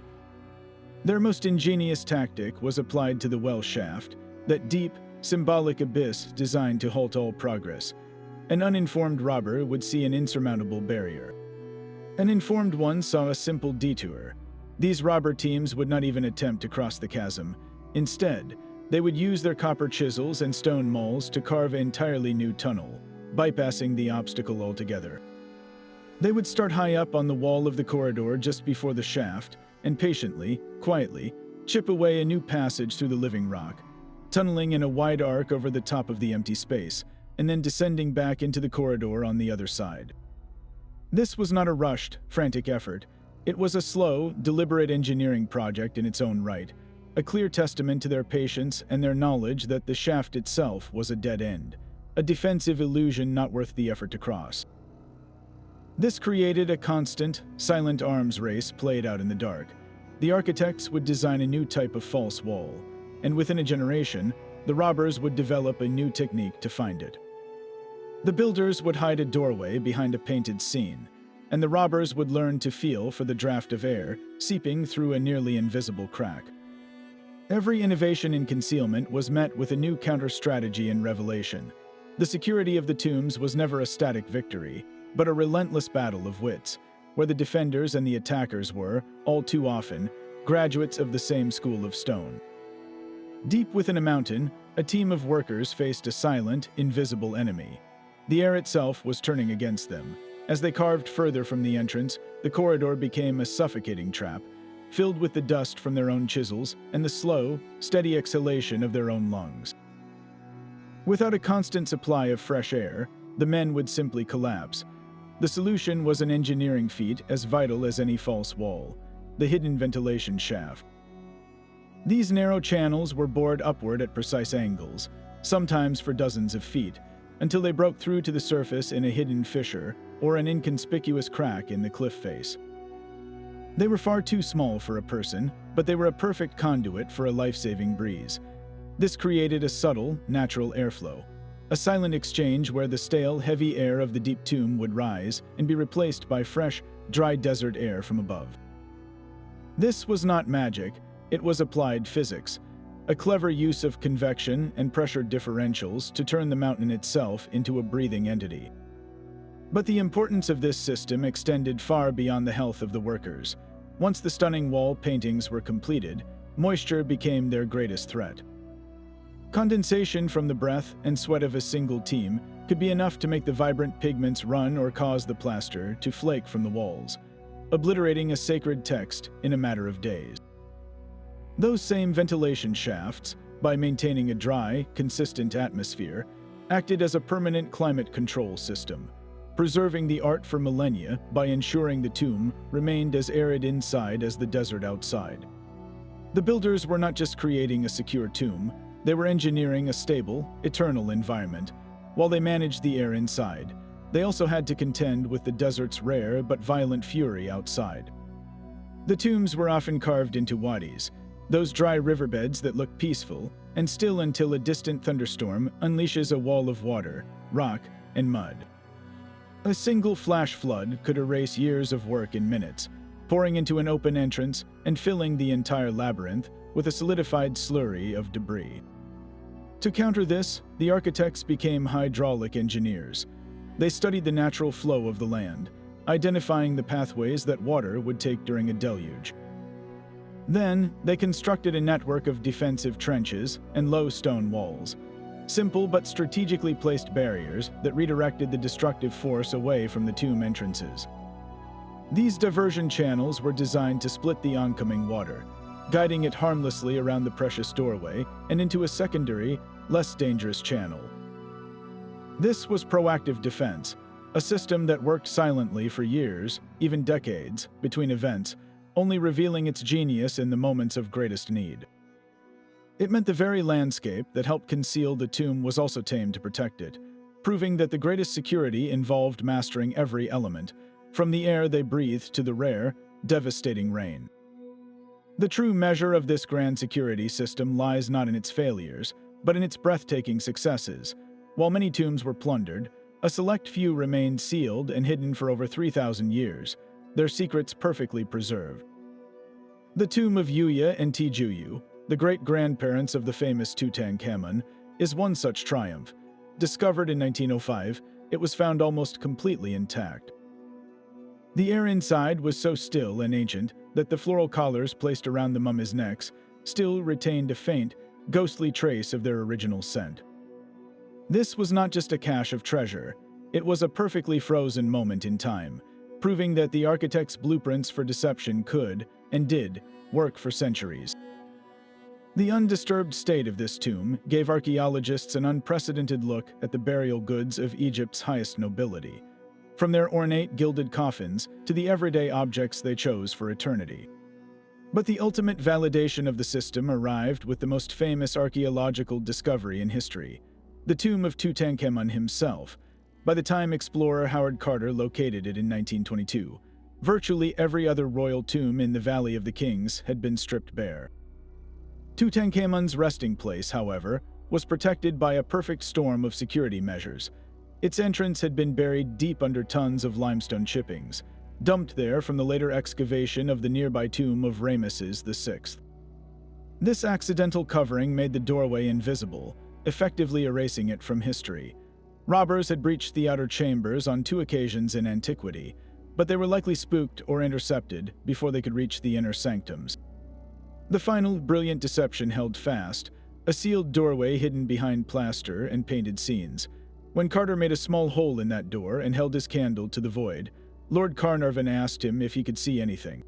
Their most ingenious tactic was applied to the well shaft, that deep, symbolic abyss designed to halt all progress. An uninformed robber would see an insurmountable barrier. An informed one saw a simple detour. These robber teams would not even attempt to cross the chasm. Instead, they would use their copper chisels and stone mauls to carve an entirely new tunnel, bypassing the obstacle altogether. They would start high up on the wall of the corridor just before the shaft, and patiently, quietly, chip away a new passage through the living rock, tunneling in a wide arc over the top of the empty space, and then descending back into the corridor on the other side. This was not a rushed, frantic effort. It was a slow, deliberate engineering project in its own right, a clear testament to their patience and their knowledge that the shaft itself was a dead end, a defensive illusion not worth the effort to cross. This created a constant, silent arms race played out in the dark. The architects would design a new type of false wall, and within a generation, the robbers would develop a new technique to find it. The builders would hide a doorway behind a painted scene, and the robbers would learn to feel for the draft of air seeping through a nearly invisible crack. Every innovation in concealment was met with a new counter-strategy and revelation. The security of the tombs was never a static victory, but a relentless battle of wits, where the defenders and the attackers were, all too often, graduates of the same school of stone. Deep within a mountain, a team of workers faced a silent, invisible enemy. The air itself was turning against them. As they carved further from the entrance, the corridor became a suffocating trap. filled with the dust from their own chisels and the slow, steady exhalation of their own lungs. Without a constant supply of fresh air, the men would simply collapse. The solution was an engineering feat as vital as any false wall: the hidden ventilation shaft. These narrow channels were bored upward at precise angles, sometimes for dozens of feet, until they broke through to the surface in a hidden fissure or an inconspicuous crack in the cliff face. They were far too small for a person, but they were a perfect conduit for a life-saving breeze. This created a subtle, natural airflow, a silent exchange where the stale, heavy air of the deep tomb would rise and be replaced by fresh, dry desert air from above. This was not magic, it was applied physics, a clever use of convection and pressure differentials to turn the mountain itself into a breathing entity. But the importance of this system extended far beyond the health of the workers. Once the stunning wall paintings were completed, moisture became their greatest threat. Condensation from the breath and sweat of a single team could be enough to make the vibrant pigments run or cause the plaster to flake from the walls, obliterating a sacred text in a matter of days. Those same ventilation shafts, by maintaining a dry, consistent atmosphere, acted as a permanent climate control system, preserving the art for millennia by ensuring the tomb remained as arid inside as the desert outside. The builders were not just creating a secure tomb, they were engineering a stable, eternal environment. While they managed the air inside, they also had to contend with the desert's rare but violent fury outside. The tombs were often carved into wadis, those dry riverbeds that look peaceful and still until a distant thunderstorm unleashes a wall of water, rock, and mud. A single flash flood could erase years of work in minutes, pouring into an open entrance and filling the entire labyrinth with a solidified slurry of debris. To counter this, the architects became hydraulic engineers. They studied the natural flow of the land, identifying the pathways that water would take during a deluge. Then, they constructed a network of defensive trenches and low stone walls, simple but strategically placed barriers that redirected the destructive force away from the tomb entrances. These diversion channels were designed to split the oncoming water, guiding it harmlessly around the precious doorway and into a secondary, less dangerous channel. This was proactive defense, a system that worked silently for years, even decades, between events, only revealing its genius in the moments of greatest need. It meant the very landscape that helped conceal the tomb was also tamed to protect it, proving that the greatest security involved mastering every element, from the air they breathed to the rare, devastating rain. The true measure of this grand security system lies not in its failures, but in its breathtaking successes. While many tombs were plundered, a select few remained sealed and hidden for over 3,000 years, their secrets perfectly preserved. The tomb of Yuya and Tijuyu, the great-grandparents of the famous Tutankhamun, is one such triumph. Discovered in 1905, it was found almost completely intact. The air inside was so still and ancient that the floral collars placed around the mummies' necks still retained a faint, ghostly trace of their original scent. This was not just a cache of treasure, it was a perfectly frozen moment in time, proving that the architect's blueprints for deception could, and did, work for centuries. The undisturbed state of this tomb gave archaeologists an unprecedented look at the burial goods of Egypt's highest nobility, from their ornate gilded coffins to the everyday objects they chose for eternity. But the ultimate validation of the system arrived with the most famous archaeological discovery in history, the tomb of Tutankhamun himself. By the time explorer Howard Carter located it in 1922, virtually every other royal tomb in the Valley of the Kings had been stripped bare. Tutankhamun's resting place, however, was protected by a perfect storm of security measures. Its entrance had been buried deep under tons of limestone chippings, dumped there from the later excavation of the nearby tomb of Ramesses VI. This accidental covering made the doorway invisible, effectively erasing it from history. Robbers had breached the outer chambers on 2 occasions in antiquity, but they were likely spooked or intercepted before they could reach the inner sanctums. The final brilliant deception held fast, a sealed doorway hidden behind plaster and painted scenes. When Carter made a small hole in that door and held his candle to the void, Lord Carnarvon asked him if he could see anything.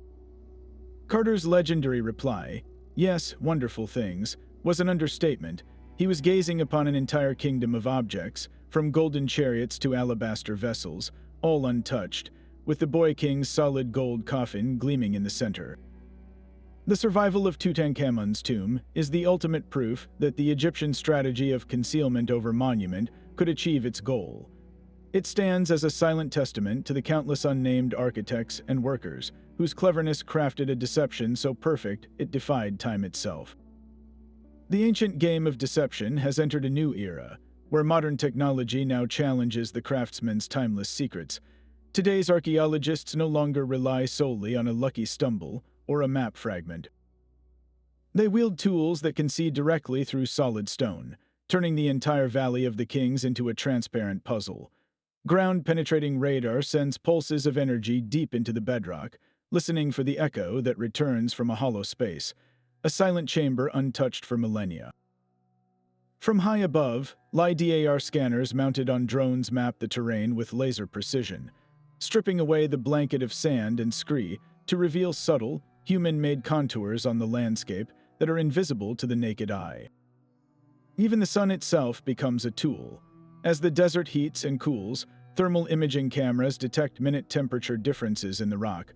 Carter's legendary reply, "Yes, wonderful things," was an understatement. He was gazing upon an entire kingdom of objects, from golden chariots to alabaster vessels, all untouched, with the boy king's solid gold coffin gleaming in the center. The survival of Tutankhamun's tomb is the ultimate proof that the Egyptian strategy of concealment over monument could achieve its goal. It stands as a silent testament to the countless unnamed architects and workers whose cleverness crafted a deception so perfect it defied time itself. The ancient game of deception has entered a new era, where modern technology now challenges the craftsman's timeless secrets. Today's archaeologists no longer rely solely on a lucky stumble or a map fragment. They wield tools that can see directly through solid stone, turning the entire Valley of the Kings into a transparent puzzle. Ground-penetrating radar sends pulses of energy deep into the bedrock, listening for the echo that returns from a hollow space, a silent chamber untouched for millennia. From high above, LiDAR scanners mounted on drones map the terrain with laser precision, stripping away the blanket of sand and scree to reveal subtle, human-made contours on the landscape that are invisible to the naked eye. Even the sun itself becomes a tool. As the desert heats and cools, thermal imaging cameras detect minute temperature differences in the rock.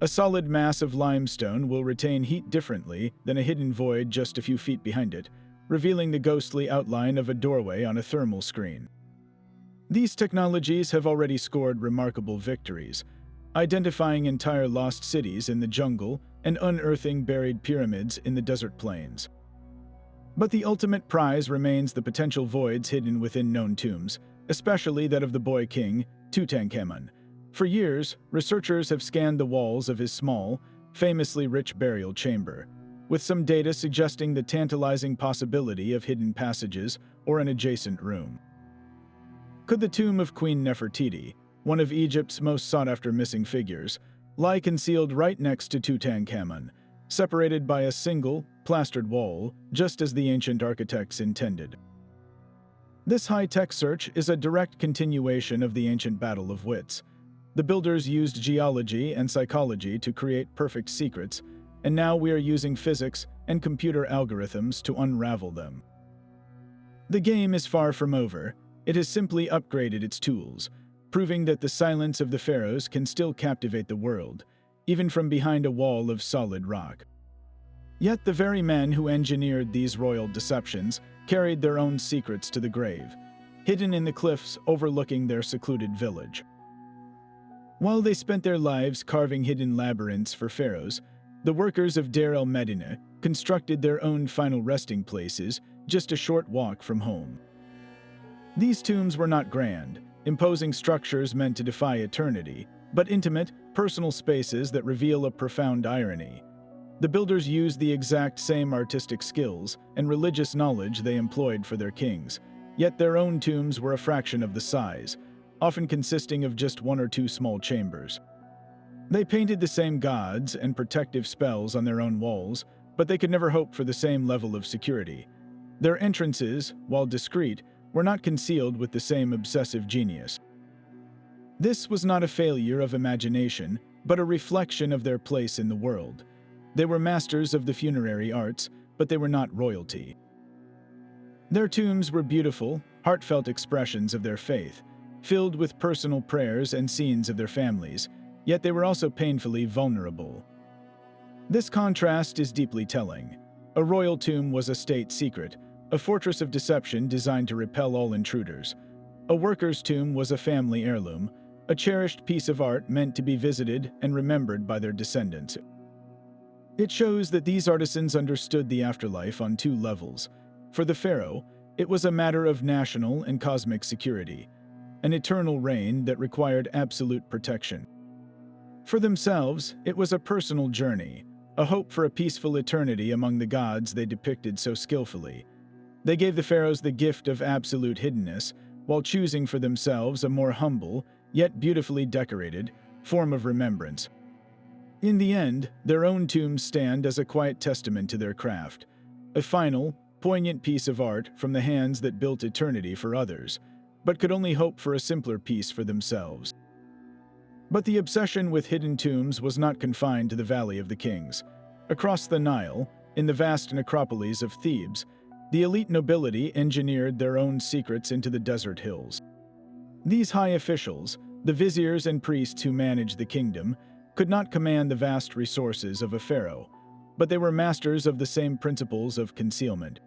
A solid mass of limestone will retain heat differently than a hidden void just a few feet behind it, revealing the ghostly outline of a doorway on a thermal screen. These technologies have already scored remarkable victories, identifying entire lost cities in the jungle and unearthing buried pyramids in the desert plains. But the ultimate prize remains the potential voids hidden within known tombs, especially that of the boy king, Tutankhamun. For years, researchers have scanned the walls of his small, famously rich burial chamber, with some data suggesting the tantalizing possibility of hidden passages or an adjacent room. Could the tomb of Queen Nefertiti, one of Egypt's most sought-after missing figures, lie concealed right next to Tutankhamun, separated by a single, plastered wall, just as the ancient architects intended? This high-tech search is a direct continuation of the ancient battle of wits. The builders used geology and psychology to create perfect secrets, and now we are using physics and computer algorithms to unravel them. The game is far from over. It has simply upgraded its tools, proving that the silence of the pharaohs can still captivate the world, even from behind a wall of solid rock. Yet the very men who engineered these royal deceptions carried their own secrets to the grave, hidden in the cliffs overlooking their secluded village. While they spent their lives carving hidden labyrinths for pharaohs, the workers of Deir el-Medina constructed their own final resting places just a short walk from home. These tombs were not grand, imposing structures meant to defy eternity, but intimate, personal spaces that reveal a profound irony. The builders used the exact same artistic skills and religious knowledge they employed for their kings, yet their own tombs were a fraction of the size, often consisting of just one or two small chambers. They painted the same gods and protective spells on their own walls, but they could never hope for the same level of security. Their entrances, while discreet, were not concealed with the same obsessive genius. This was not a failure of imagination, but a reflection of their place in the world. They were masters of the funerary arts, but they were not royalty. Their tombs were beautiful, heartfelt expressions of their faith, filled with personal prayers and scenes of their families, yet they were also painfully vulnerable. This contrast is deeply telling. A royal tomb was a state secret, a fortress of deception designed to repel all intruders. A worker's tomb was a family heirloom, a cherished piece of art meant to be visited and remembered by their descendants. It shows that these artisans understood the afterlife on two levels. For the pharaoh, it was a matter of national and cosmic security, an eternal reign that required absolute protection. For themselves, it was a personal journey, a hope for a peaceful eternity among the gods they depicted so skillfully. They gave the pharaohs the gift of absolute hiddenness, while choosing for themselves a more humble, yet beautifully decorated, form of remembrance. In the end, their own tombs stand as a quiet testament to their craft, a final, poignant piece of art from the hands that built eternity for others, but could only hope for a simpler peace for themselves. But the obsession with hidden tombs was not confined to the Valley of the Kings. Across the Nile, in the vast necropolis of Thebes, the elite nobility engineered their own secrets into the desert hills. These high officials, the viziers and priests who managed the kingdom, could not command the vast resources of a pharaoh, but they were masters of the same principles of concealment.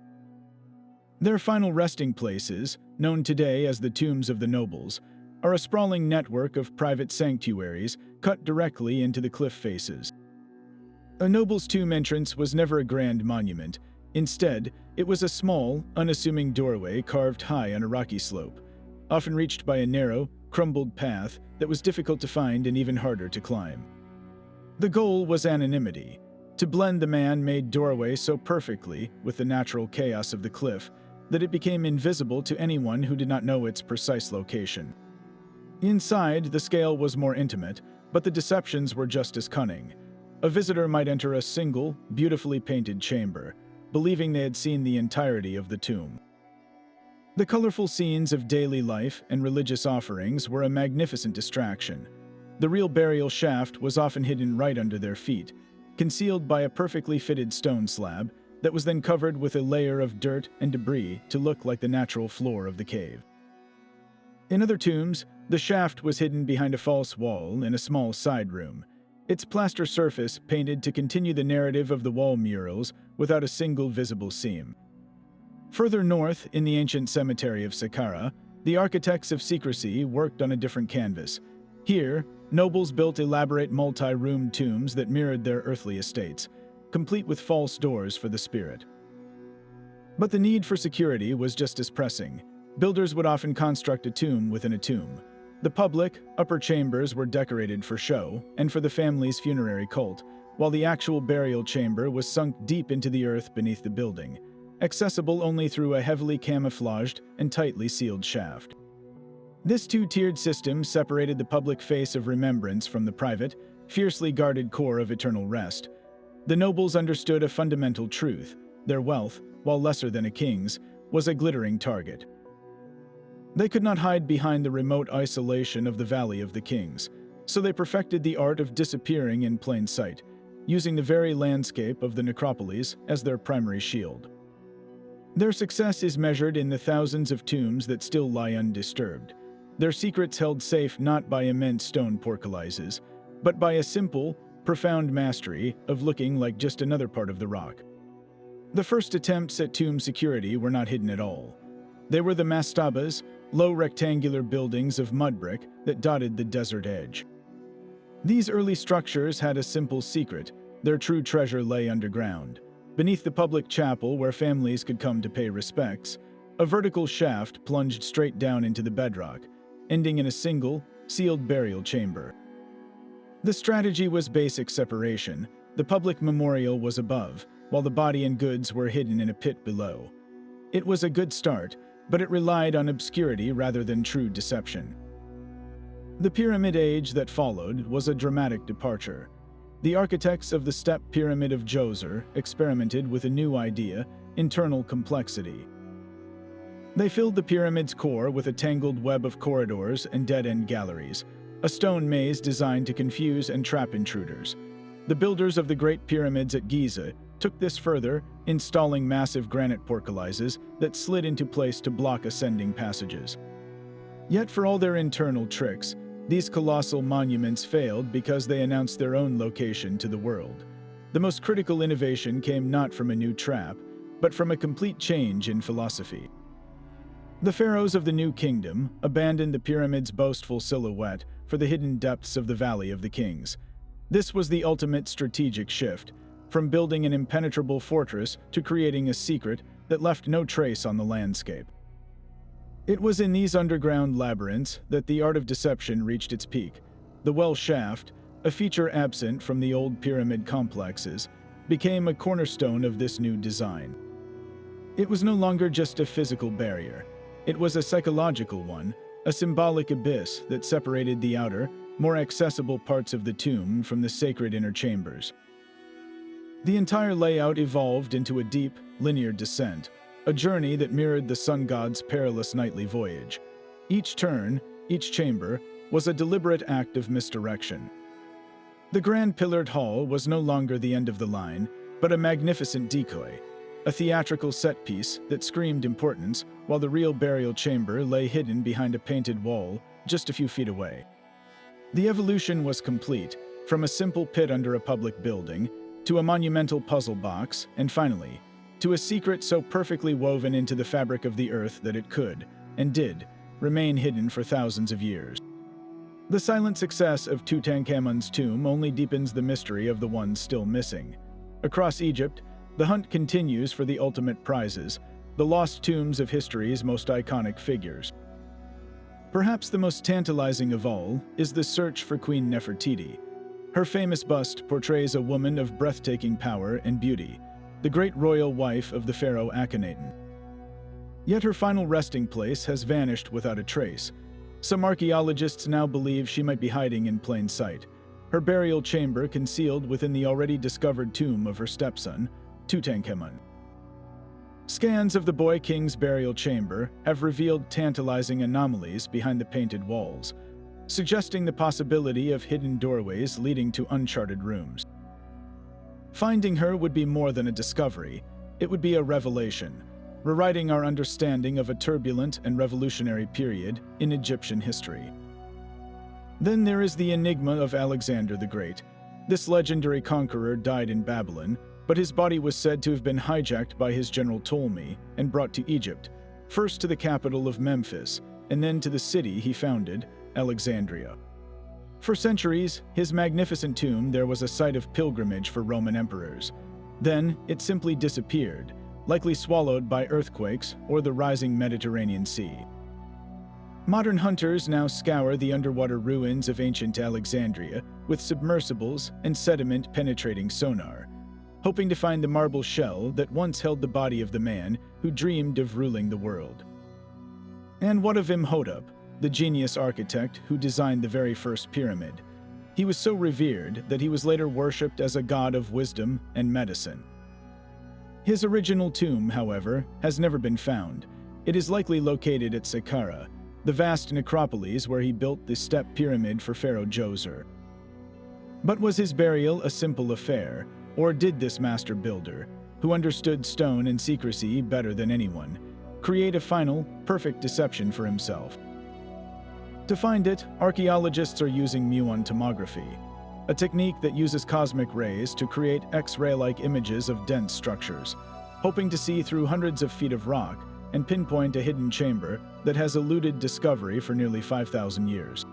Their final resting places, known today as the tombs of the nobles, are a sprawling network of private sanctuaries cut directly into the cliff faces. A noble's tomb entrance was never a grand monument. Instead, it was a small, unassuming doorway carved high on a rocky slope, often reached by a narrow, crumbled path that was difficult to find and even harder to climb. The goal was anonymity, to blend the man-made doorway so perfectly with the natural chaos of the cliff that it became invisible to anyone who did not know its precise location. Inside, the scale was more intimate, but the deceptions were just as cunning. A visitor might enter a single, beautifully painted chamber, believing they had seen the entirety of the tomb. The colorful scenes of daily life and religious offerings were a magnificent distraction. The real burial shaft was often hidden right under their feet, concealed by a perfectly fitted stone slab that was then covered with a layer of dirt and debris to look like the natural floor of the cave. In other tombs, the shaft was hidden behind a false wall in a small side room, its plaster surface painted to continue the narrative of the wall murals without a single visible seam. Further north, in the ancient cemetery of Saqqara, the architects of secrecy worked on a different canvas. Here, nobles built elaborate multi-roomed tombs that mirrored their earthly estates, complete with false doors for the spirit. But the need for security was just as pressing. Builders would often construct a tomb within a tomb. The public, upper chambers were decorated for show and for the family's funerary cult, while the actual burial chamber was sunk deep into the earth beneath the building, accessible only through a heavily camouflaged and tightly sealed shaft. This two-tiered system separated the public face of remembrance from the private, fiercely guarded core of eternal rest. The nobles understood a fundamental truth: their wealth, while lesser than a king's, was a glittering target. They could not hide behind the remote isolation of the Valley of the Kings, so they perfected the art of disappearing in plain sight, using the very landscape of the necropolis as their primary shield. Their success is measured in the thousands of tombs that still lie undisturbed, their secrets held safe not by immense stone portcullises, but by a simple, profound mastery of looking like just another part of the rock. The first attempts at tomb security were not hidden at all. They were the mastabas, low rectangular buildings of mud brick that dotted the desert edge. These early structures had a simple secret: their true treasure lay underground. Beneath the public chapel where families could come to pay respects, a vertical shaft plunged straight down into the bedrock, ending in a single, sealed burial chamber. The strategy was basic separation. The public memorial was above, while the body and goods were hidden in a pit below. It was a good start, but it relied on obscurity rather than true deception. The Pyramid Age that followed was a dramatic departure. The architects of the Step Pyramid of Djoser experimented with a new idea: internal complexity. They filled the pyramid's core with a tangled web of corridors and dead-end galleries, a stone maze designed to confuse and trap intruders. The builders of the Great Pyramids at Giza took this further, installing massive granite portcullises that slid into place to block ascending passages. Yet for all their internal tricks, these colossal monuments failed because they announced their own location to the world. The most critical innovation came not from a new trap, but from a complete change in philosophy. The pharaohs of the New Kingdom abandoned the pyramid's boastful silhouette for the hidden depths of the Valley of the Kings. This was the ultimate strategic shift, from building an impenetrable fortress to creating a secret that left no trace on the landscape. It was in these underground labyrinths that the art of deception reached its peak. The well shaft, a feature absent from the old pyramid complexes, became a cornerstone of this new design. It was no longer just a physical barrier. It was a psychological one, a symbolic abyss that separated the outer, more accessible parts of the tomb from the sacred inner chambers. The entire layout evolved into a deep, linear descent, a journey that mirrored the sun god's perilous nightly voyage. Each turn, each chamber, was a deliberate act of misdirection. The grand pillared hall was no longer the end of the line, but a magnificent decoy, a theatrical set piece that screamed importance, while the real burial chamber lay hidden behind a painted wall just a few feet away. The evolution was complete, from a simple pit under a public building, to a monumental puzzle box, and finally, to a secret so perfectly woven into the fabric of the earth that it could, and did, remain hidden for thousands of years. The silent success of Tutankhamun's tomb only deepens the mystery of the ones still missing. Across Egypt, the hunt continues for the ultimate prizes, the lost tombs of history's most iconic figures. Perhaps the most tantalizing of all is the search for Queen Nefertiti. Her famous bust portrays a woman of breathtaking power and beauty, the great royal wife of the pharaoh Akhenaten. Yet her final resting place has vanished without a trace. Some archaeologists now believe she might be hiding in plain sight, her burial chamber concealed within the already discovered tomb of her stepson, Tutankhamun. Scans of the boy king's burial chamber have revealed tantalizing anomalies behind the painted walls, suggesting the possibility of hidden doorways leading to uncharted rooms. Finding her would be more than a discovery, it would be a revelation, rewriting our understanding of a turbulent and revolutionary period in Egyptian history. Then there is the enigma of Alexander the Great. This legendary conqueror died in Babylon, but his body was said to have been hijacked by his general Ptolemy and brought to Egypt, first to the capital of Memphis, and then to the city he founded, Alexandria. For centuries, his magnificent tomb there was a site of pilgrimage for Roman emperors. Then it simply disappeared, likely swallowed by earthquakes or the rising Mediterranean Sea. Modern hunters now scour the underwater ruins of ancient Alexandria with submersibles and sediment-penetrating sonar, hoping to find the marble shell that once held the body of the man who dreamed of ruling the world. And what of Imhotep, the genius architect who designed the very first pyramid? He was so revered that he was later worshipped as a god of wisdom and medicine. His original tomb, however, has never been found. It is likely located at Saqqara, the vast necropolis where he built the step pyramid for Pharaoh Djoser. But was his burial a simple affair, or did this master builder, who understood stone and secrecy better than anyone, create a final, perfect deception for himself? To find it, archaeologists are using muon tomography, a technique that uses cosmic rays to create X-ray-like images of dense structures, hoping to see through hundreds of feet of rock and pinpoint a hidden chamber that has eluded discovery for nearly 5,000 years.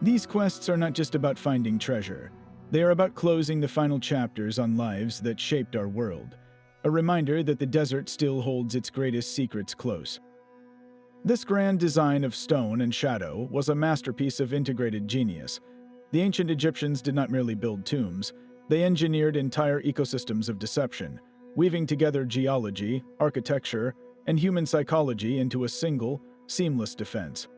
These quests are not just about finding treasure. They are about closing the final chapters on lives that shaped our world, a reminder that the desert still holds its greatest secrets close. This grand design of stone and shadow was a masterpiece of integrated genius. The ancient Egyptians did not merely build tombs, they engineered entire ecosystems of deception, weaving together geology, architecture, and human psychology into a single, seamless defense.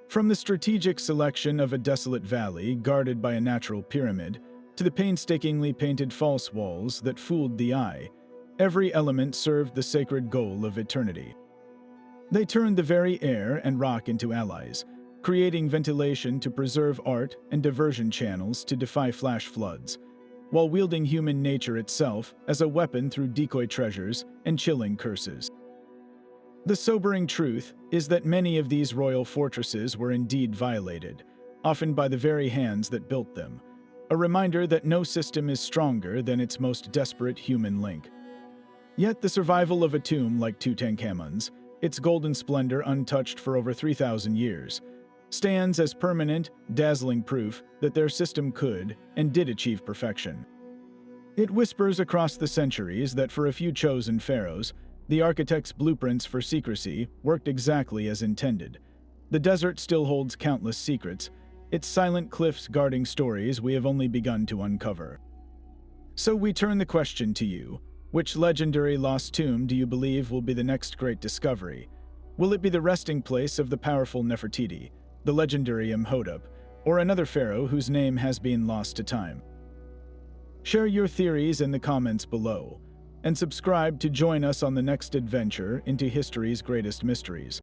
From the strategic selection of a desolate valley guarded by a natural pyramid, to the painstakingly painted false walls that fooled the eye, every element served the sacred goal of eternity. They turned the very air and rock into allies, creating ventilation to preserve art and diversion channels to defy flash floods, while wielding human nature itself as a weapon through decoy treasures and chilling curses. The sobering truth is that many of these royal fortresses were indeed violated, often by the very hands that built them, a reminder that no system is stronger than its most desperate human link. Yet the survival of a tomb like Tutankhamun's, its golden splendor untouched for over 3,000 years, stands as permanent, dazzling proof that their system could and did achieve perfection. It whispers across the centuries that for a few chosen pharaohs, the architect's blueprints for secrecy worked exactly as intended. The desert still holds countless secrets, its silent cliffs guarding stories we have only begun to uncover. So we turn the question to you. Which legendary lost tomb do you believe will be the next great discovery? Will it be the resting place of the powerful Nefertiti, the legendary Imhotep, or another pharaoh whose name has been lost to time? Share your theories in the comments below, and subscribe to join us on the next adventure into history's greatest mysteries.